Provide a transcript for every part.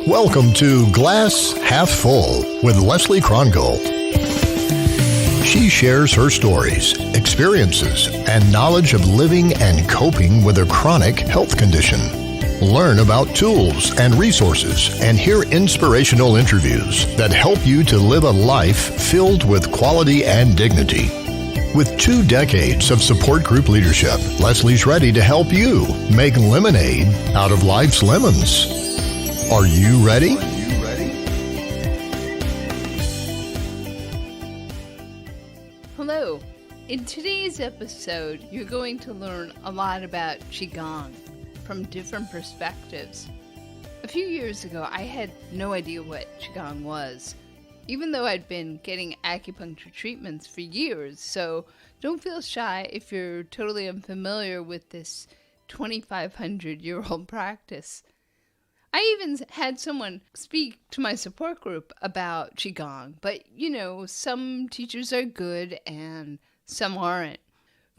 Welcome to Glass Half Full with Leslie Krongold. She shares her stories, experiences, and knowledge of living and coping with a chronic health condition. Learn about tools and resources and hear inspirational interviews that help you to live a life filled with quality and dignity. With 2 decades of support group leadership, Leslie's ready to help you make lemonade out of life's lemons. Are you ready? Hello. In today's episode, you're going to learn a lot about Qigong from different perspectives. A few years ago, I had no idea what Qigong was, even though I'd been getting acupuncture treatments for years, so don't feel shy if you're totally unfamiliar with this 2,500-year-old practice. I even had someone speak to my support group about Qigong, but some teachers are good and some aren't.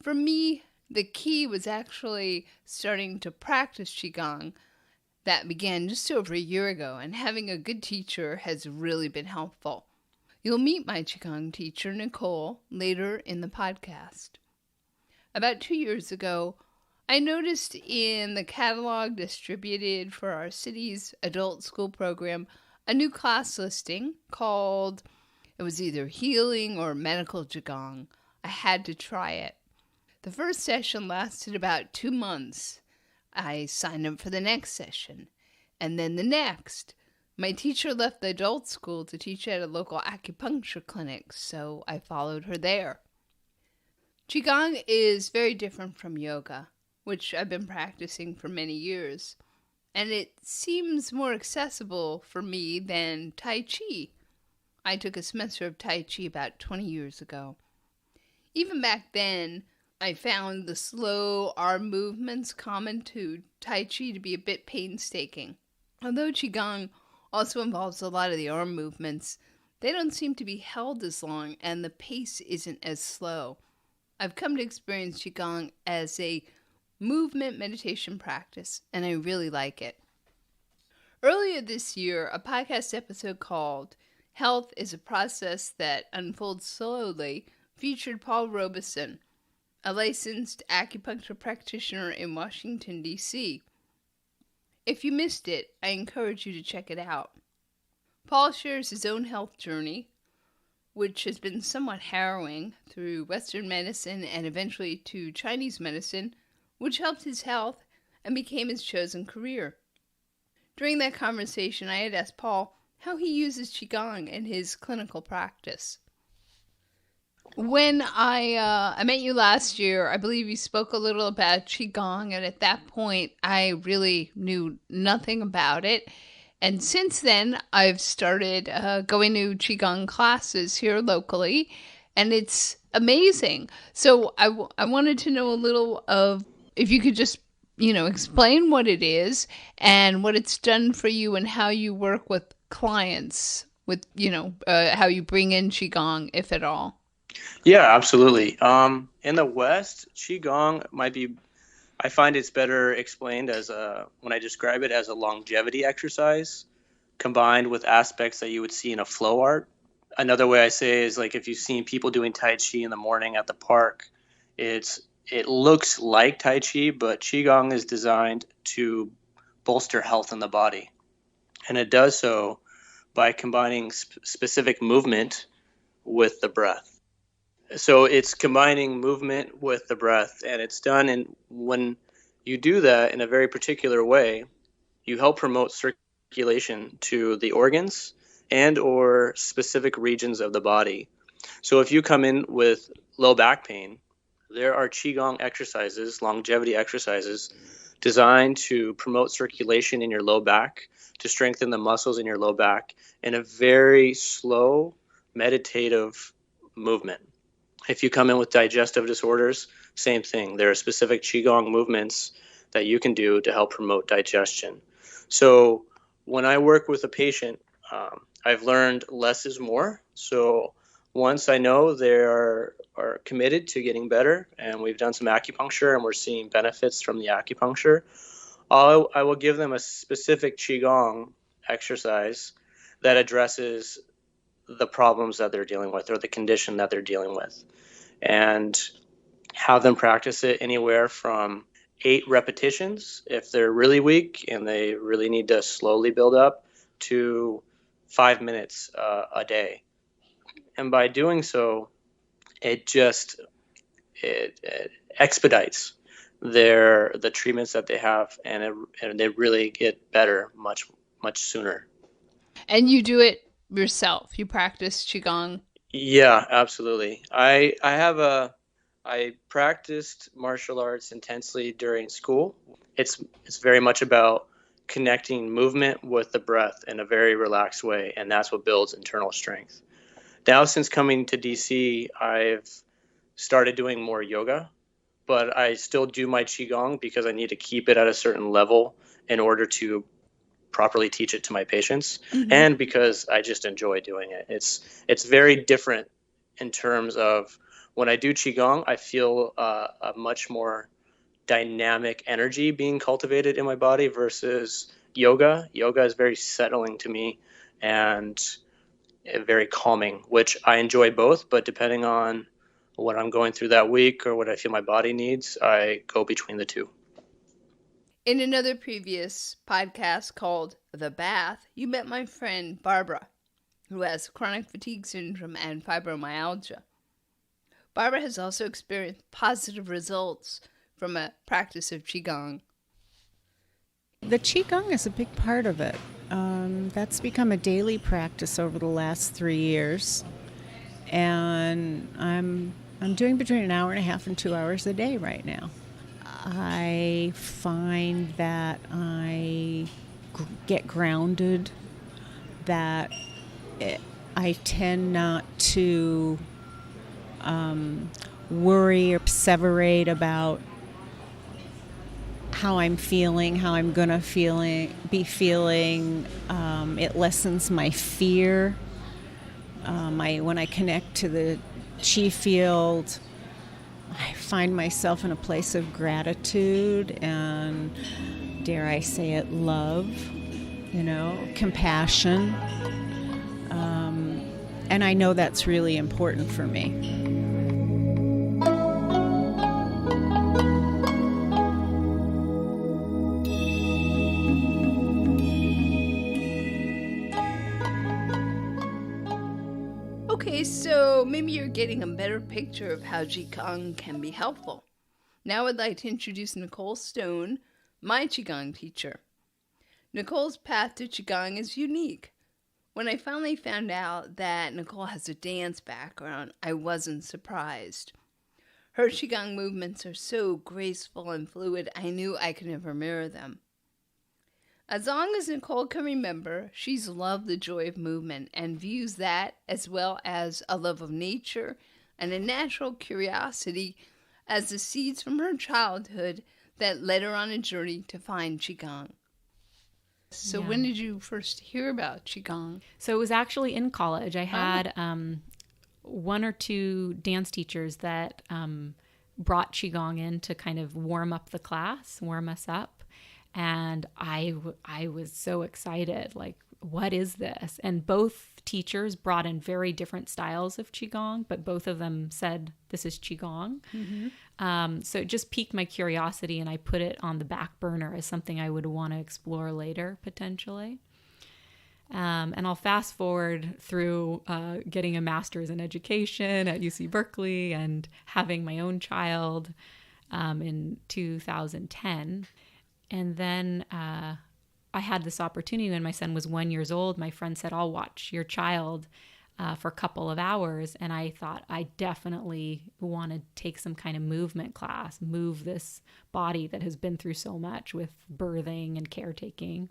For me, the key was actually starting to practice Qigong. That began just over a year ago, and having a good teacher has really been helpful. You'll meet my Qigong teacher, Nicole, later in the podcast. About 2 years ago, I noticed in the catalog distributed for our city's adult school program a new class listing called, it was either Healing or Medical Qigong. I had to try it. The first session lasted about 2 months. I signed up for the next session, and then the next. My teacher left the adult school to teach at a local acupuncture clinic, so I followed her there. Qigong is very different from yoga, which I've been practicing for many years, and it seems more accessible for me than Tai Chi. I took a semester of Tai Chi about 20 years ago. Even back then, I found the slow arm movements common to Tai Chi to be a bit painstaking. Although Qigong also involves a lot of the arm movements, they don't seem to be held as long, and the pace isn't as slow. I've come to experience Qigong as a movement meditation practice, and I really like it. Earlier this year, a podcast episode called Health is a Process That Unfolds Slowly featured Paul Robeson, a licensed acupuncture practitioner in Washington, D.C. If you missed it, I encourage you to check it out. Paul shares his own health journey, which has been somewhat harrowing, through Western medicine and eventually to Chinese medicine, which helped his health and became his chosen career. During that conversation, I had asked Paul how he uses Qigong in his clinical practice. When I met you last year, I believe you spoke a little about Qigong, and at that point, I really knew nothing about it. And since then, I've started going to Qigong classes here locally, and it's amazing. So I wanted to know a little of, if you could just, explain what it is and what it's done for you and how you work with clients with, how you bring in Qigong, if at all. Yeah, absolutely. In the West, Qigong I find it's better explained as when I describe it as a longevity exercise combined with aspects that you would see in a flow art. Another way I say is, like, if you've seen people doing Tai Chi in the morning at the park, it looks like Tai Chi, but Qigong is designed to bolster health in the body. And it does so by combining specific movement with the breath. So it's combining movement with the breath, and it's done, and when you do that in a very particular way, you help promote circulation to the organs and or specific regions of the body. So if you come in with low back pain, there are Qigong exercises, longevity exercises, designed to promote circulation in your low back, to strengthen the muscles in your low back in a very slow, meditative movement. If you come in with digestive disorders, same thing. There are specific Qigong movements that you can do to help promote digestion. So when I work with a patient, I've learned less is more. So once I know they are committed to getting better, and we've done some acupuncture and we're seeing benefits from the acupuncture, I will give them a specific Qigong exercise that addresses the problems that they're dealing with or the condition that they're dealing with, and have them practice it anywhere from 8 repetitions if they're really weak and they really need to slowly build up, to 5 minutes a day. And by doing so, it just it expedites the treatments that they have, and they really get better much sooner. And you do it yourself. You practice Qigong. Yeah, absolutely. I practiced martial arts intensely during school. It's very much about connecting movement with the breath in a very relaxed way, and that's what builds internal strength. Now, since coming to DC, I've started doing more yoga, but I still do my Qigong because I need to keep it at a certain level in order to properly teach it to my patients, and because I just enjoy doing it. It's very different in terms of when I do Qigong, I feel a much more dynamic energy being cultivated in my body versus yoga. Yoga is very settling to me and very calming, which I enjoy both, but depending on what I'm going through that week or what I feel my body needs, I go between the two. In another previous podcast called The Bath, you met my friend Barbara, who has chronic fatigue syndrome and fibromyalgia. Barbara has also experienced positive results from a practice of Qigong. The Qigong is a big part of it. That's become a daily practice over the last 3 years. And I'm doing between an hour and a half and 2 hours a day right now. I find that I get grounded, that I tend not to worry or perseverate about how I'm feeling, how I'm going to be feeling. It lessens my fear. When I connect to the Qi field, I find myself in a place of gratitude and, dare I say it, love, compassion. And I know that's really important for me. Okay, so maybe you're getting a better picture of how Qigong can be helpful. Now I'd like to introduce Nicole Stone, my Qigong teacher. Nicole's path to Qigong is unique. When I finally found out that Nicole has a dance background, I wasn't surprised. Her Qigong movements are so graceful and fluid, I knew I could never mirror them. As long as Nicole can remember, she's loved the joy of movement and views that, as well as a love of nature and a natural curiosity, as the seeds from her childhood that led her on a journey to find Qigong. So when did you first hear about Qigong? So it was actually in college. I had one or two dance teachers that brought Qigong in to kind of warm up the class, warm us up. And I was so excited, like, what is this? And both teachers brought in very different styles of Qigong, but both of them said, this is Qigong. Mm-hmm. So it just piqued my curiosity, and I put it on the back burner as something I would want to explore later, potentially. And I'll fast forward through getting a master's in education at UC Berkeley and having my own child in 2010. And then I had this opportunity when my son was 1 year old. My friend said, I'll watch your child for a couple of hours. And I thought, I definitely want to take some kind of movement class, move this body that has been through so much with birthing and caretaking.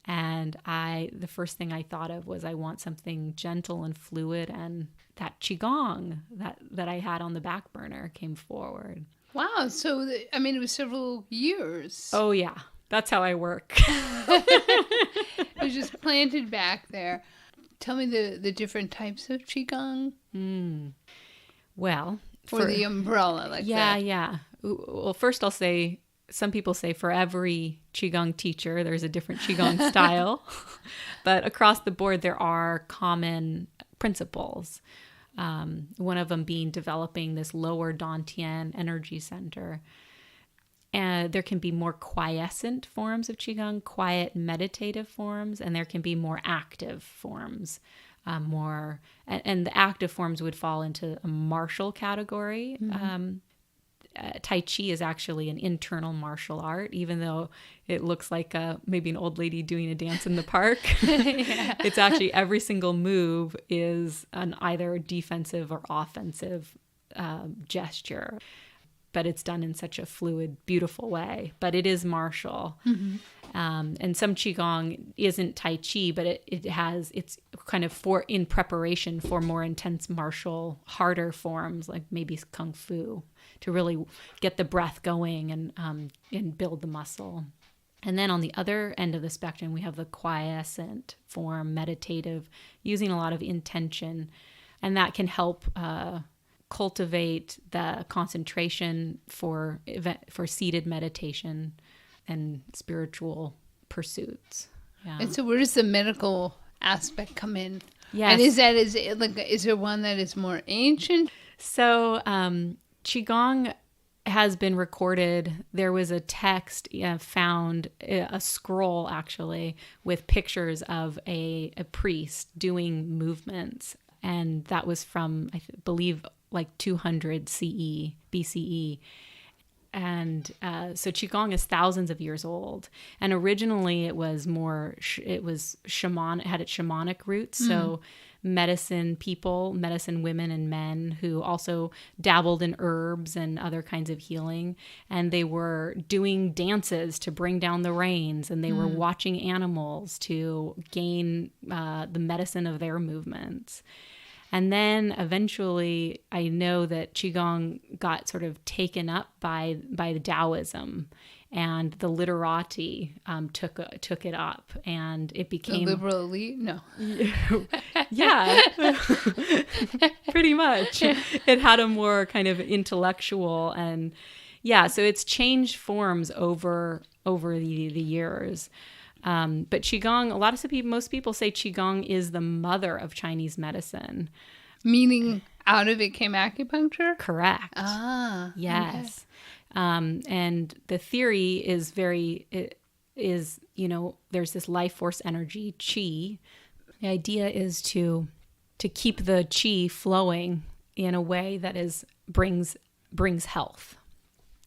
And the first thing I thought of was I want something gentle and fluid, and that Qigong that I had on the back burner came forward. Wow, so it was several years. Oh yeah, that's how I work. It was just planted back there. Tell me the different types of Qigong. Well, or the umbrella, like that. Yeah. Well, first I'll say some people say for every Qigong teacher, there's a different Qigong style. But across the board, there are common principles. One of them being developing this lower Dantian energy center. And there can be more quiescent forms of Qigong, quiet meditative forms, and there can be more active forms. And the active forms would fall into a martial category. Tai Chi is actually an internal martial art, even though it looks like maybe an old lady doing a dance in the park. It's actually every single move is an either defensive or offensive gesture, but it's done in such a fluid, beautiful way. But it is martial. And some Qigong isn't Tai Chi, but it's kind of in preparation for more intense martial, harder forms, like maybe Kung Fu, to really get the breath going and build the muscle. And then on the other end of the spectrum, we have the quiescent form, meditative, using a lot of intention. And that can help cultivate the concentration for seated meditation and spiritual pursuits. Yeah. And so where does the medical aspect come in? Yes. And is there one that is more ancient? So Qigong has been recorded. There was a text found, a scroll actually, with pictures of a priest doing movements. And that was from, I believe, like 200 BCE. And so Qigong is thousands of years old. And originally it was shaman. It had its shamanic roots. So medicine women and men who also dabbled in herbs and other kinds of healing. And they were doing dances to bring down the rains. And they were watching animals to gain the medicine of their movements. And then eventually I know that Qigong got sort of taken up by the Taoism, and the literati took it up, and it became... The liberal elite? No. Yeah, pretty much. It had a more kind of intellectual, and so it's changed forms over the years. But Qigong, most people say Qigong is the mother of Chinese medicine. Meaning out of it came acupuncture? Correct. Ah. Yes. Okay. And the theory is there's this life force energy, Qi. The idea is to keep the Qi flowing in a way that brings health.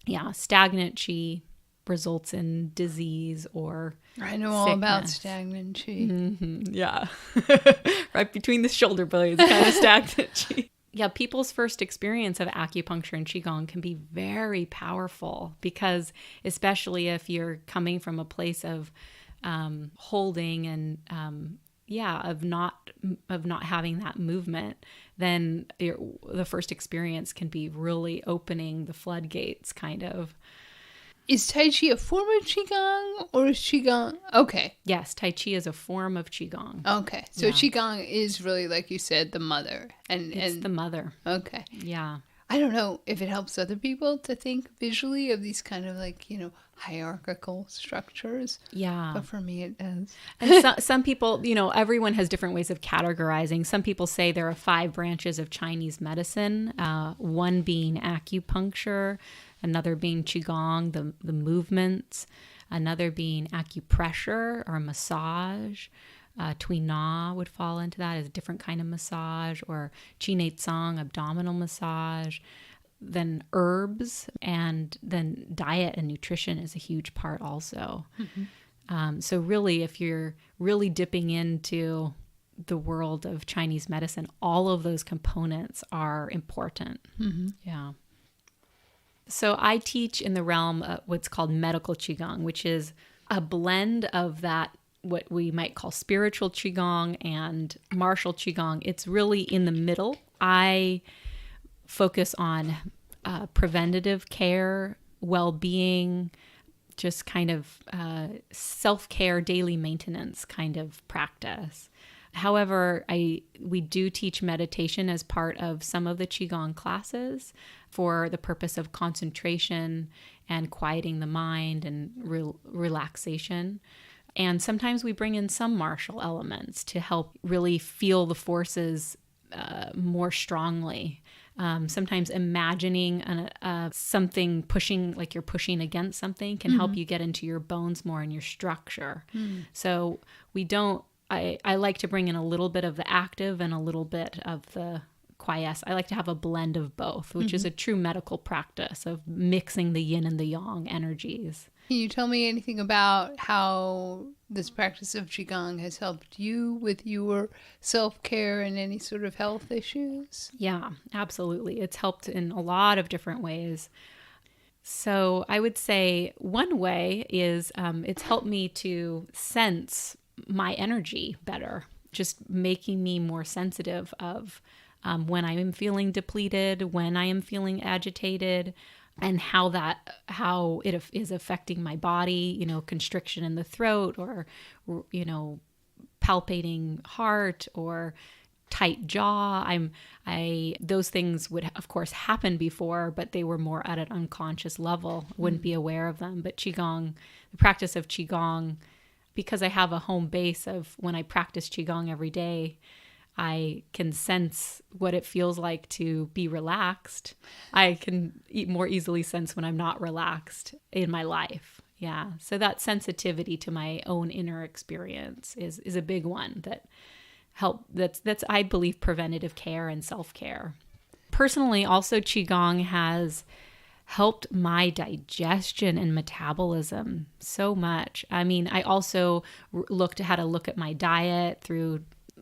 Yeah. Stagnant Qi results in disease or I know all about stagnant Qi. Mm-hmm. Yeah. Right between the shoulder blades, kind of stagnant Qi. Yeah, people's first experience of acupuncture and Qigong can be very powerful, because especially if you're coming from a place of holding and of not having that movement, then the first experience can be really opening the floodgates, kind of. Is Tai Chi a form of Qigong, or is Qigong... Okay. Yes, Tai Chi is a form of Qigong. Okay. So Qigong is really, like you said, the mother. It's the mother. Okay. Yeah. I don't know if it helps other people to think visually of these kind of hierarchical structures. Yeah. But for me, it does. And some people, everyone has different ways of categorizing. Some people say there are 5 branches of Chinese medicine, one being acupuncture, another being Qigong, the movements, another being acupressure or massage. Tui Na would fall into that as a different kind of massage, or Qi Nei Tsang, abdominal massage. Then herbs, and then diet and nutrition is a huge part also. Mm-hmm. So really, if you're really dipping into the world of Chinese medicine, all of those components are important. Mm-hmm. Yeah. So I teach in the realm of what's called medical Qigong, which is a blend of that, what we might call spiritual Qigong and martial Qigong. It's really in the middle. I focus on preventative care, well-being, just kind of self-care, daily maintenance kind of practice. However, we do teach meditation as part of some of the Qigong classes for the purpose of concentration and quieting the mind and relaxation. And sometimes we bring in some martial elements to help really feel the forces more strongly. Sometimes imagining something pushing, like you're pushing against something, can help you get into your bones more and your structure. So I like to bring in a little bit of the active and a little bit of the quiesce. I like to have a blend of both, which is a true medical practice of mixing the yin and the yang energies. Can you tell me anything about how this practice of Qigong has helped you with your self-care and any sort of health issues? Yeah, absolutely. It's helped in a lot of different ways. So I would say one way is it's helped me to sense my energy better, just making me more sensitive of when I am feeling depleted, when I am feeling agitated, and how it is affecting my body, constriction in the throat, or, palpating heart, or tight jaw. Those things would of course happen before, but they were more at an unconscious level. Wouldn't be aware of them. But Qigong, the practice of Qigong, because I have a home base of when I practice Qigong every day, I can sense what it feels like to be relaxed. I can more easily sense when I'm not relaxed in my life. Yeah. So that sensitivity to my own inner experience is a big one that's I believe preventative care and self-care. Personally, also Qigong has helped my digestion and metabolism so much. I mean, I also had to look at my diet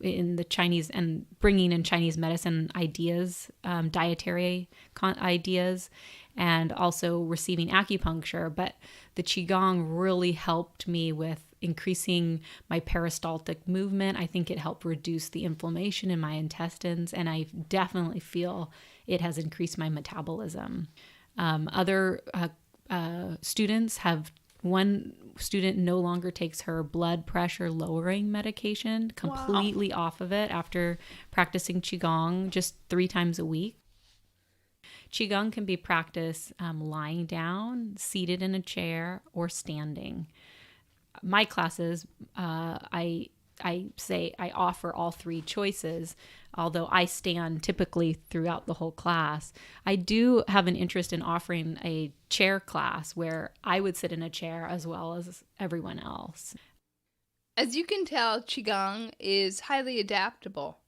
in the Chinese and bringing in Chinese medicine ideas, dietary ideas, and also receiving acupuncture. But the Qigong really helped me with increasing my peristaltic movement. I think it helped reduce the inflammation in my intestines, and I definitely feel it has increased my metabolism. Other students have one student no longer takes her blood pressure lowering medication, completely off of it after practicing Qigong just 3 times a week. Qigong can be practiced lying down, seated in a chair, or standing. My classes, I say I offer all 3 choices, although I stand typically throughout the whole class. I do have an interest in offering a chair class where I would sit in a chair as well as everyone else. As you can tell, Qigong is highly adaptable.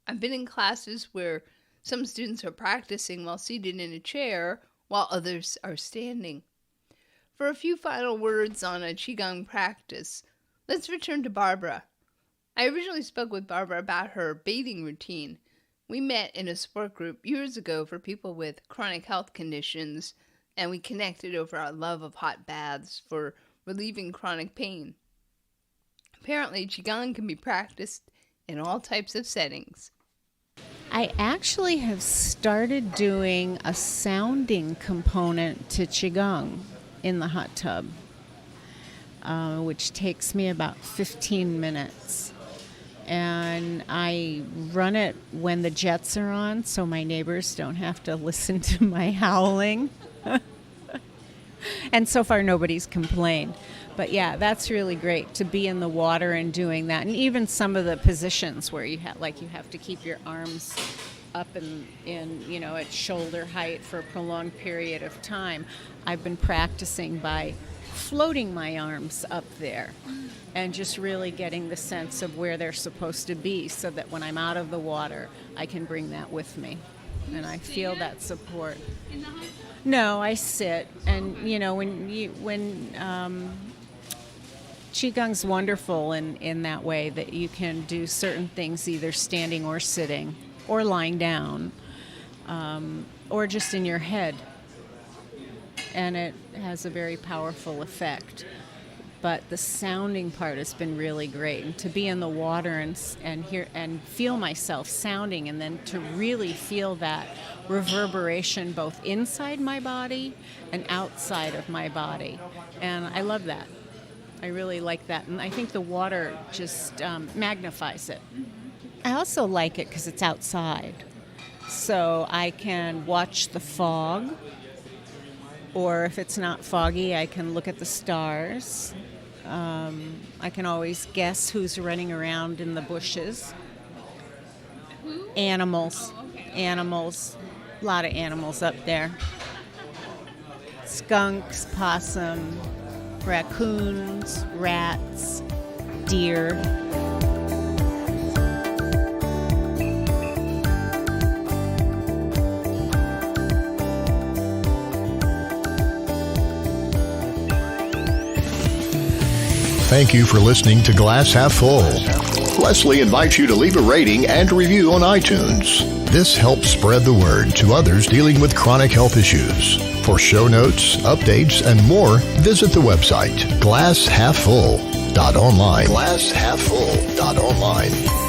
I've been in classes where some students are practicing while seated in a chair, while others are standing. For a few final words on a Qigong practice, let's return to Barbara. I originally spoke with Barbara about her bathing routine. We met in a support group years ago for people with chronic health conditions, and we connected over our love of hot baths for relieving chronic pain. Apparently, Qigong can be practiced in all types of settings. I actually have started doing a sounding component to Qigong in the hot tub, which takes me about 15 minutes. And I run it when the jets are on, so my neighbors don't have to listen to my howling. And so far, nobody's complained. But yeah, that's really great to be in the water and doing that. And even some of the positions where you have to keep your arms up in at shoulder height for a prolonged period of time. I've been practicing by floating my arms up there and just really getting the sense of where they're supposed to be, so that when I'm out of the water, I can bring that with me. And I feel that support. No, I sit. And when Qigong's wonderful in that way, that you can do certain things either standing or sitting or lying down, or just in your head. And it has a very powerful effect. But the sounding part has been really great, and to be in the water and hear and feel myself sounding, and then to really feel that reverberation both inside my body and outside of my body. And I love that. I really like that. And I think the water just magnifies it. I also like it because it's outside. So I can watch the fog, or if it's not foggy, I can look at the stars. I can always guess who's running around in the bushes. Animals. Animals. A lot of animals up there. Skunks, possum, raccoons, rats, deer. Thank you for listening to Glass Half Full. Leslie invites you to leave a rating and review on iTunes. This helps spread the word to others dealing with chronic health issues. For show notes, updates, and more, visit the website glasshalffull.online. Glasshalffull.online.